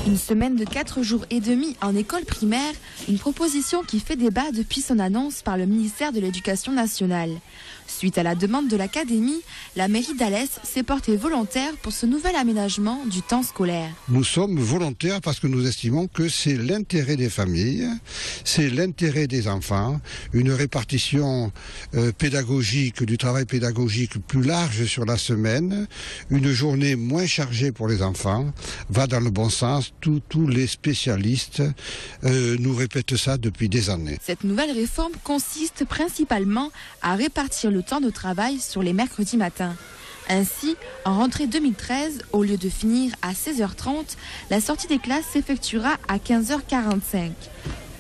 Une semaine de 4 jours et demi en école primaire, une proposition qui fait débat depuis son annonce par le ministère de l'Éducation nationale. Suite à la demande de l'académie, la mairie d'Alès s'est portée volontaire pour ce nouvel aménagement du temps scolaire. Nous sommes volontaires parce que nous estimons que c'est l'intérêt des familles, c'est l'intérêt des enfants, une répartition pédagogique, du travail pédagogique plus large sur la semaine, une journée moins chargée pour les enfants, va dans le bon sens. Tous les spécialistes nous répètent ça depuis des années. Cette nouvelle réforme consiste principalement à répartir le temps de travail sur les mercredis matins. Ainsi, en rentrée 2013, au lieu de finir à 16h30, la sortie des classes s'effectuera à 15h45.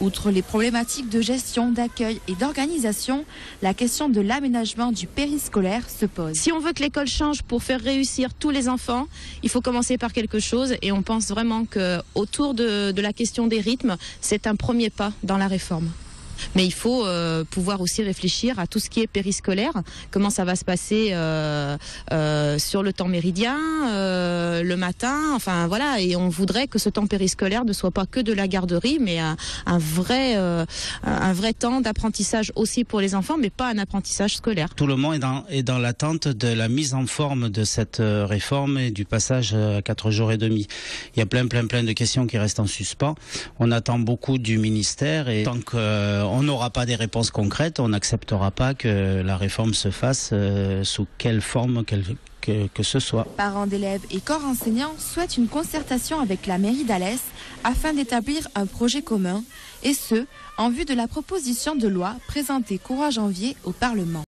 Outre les problématiques de gestion, d'accueil et d'organisation, la question de l'aménagement du périscolaire se pose. Si on veut que l'école change pour faire réussir tous les enfants, il faut commencer par quelque chose et on pense vraiment qu'autour de la question des rythmes, c'est un premier pas dans la réforme. Mais il faut pouvoir aussi réfléchir à tout ce qui est périscolaire, comment ça va se passer sur le temps méridien, le matin, enfin voilà, et on voudrait que ce temps périscolaire ne soit pas que de la garderie, mais un vrai temps d'apprentissage aussi pour les enfants, mais pas un apprentissage scolaire. Tout le monde est dans l'attente de la mise en forme de cette réforme et du passage à 4 jours et demi. Il y a plein de questions qui restent en suspens. On attend beaucoup du ministère et tant que on n'aura pas des réponses concrètes, on n'acceptera pas que la réforme se fasse sous quelle forme que ce soit. Parents d'élèves et corps enseignants souhaitent une concertation avec la mairie d'Alès afin d'établir un projet commun, et ce, en vue de la proposition de loi présentée courant janvier au Parlement.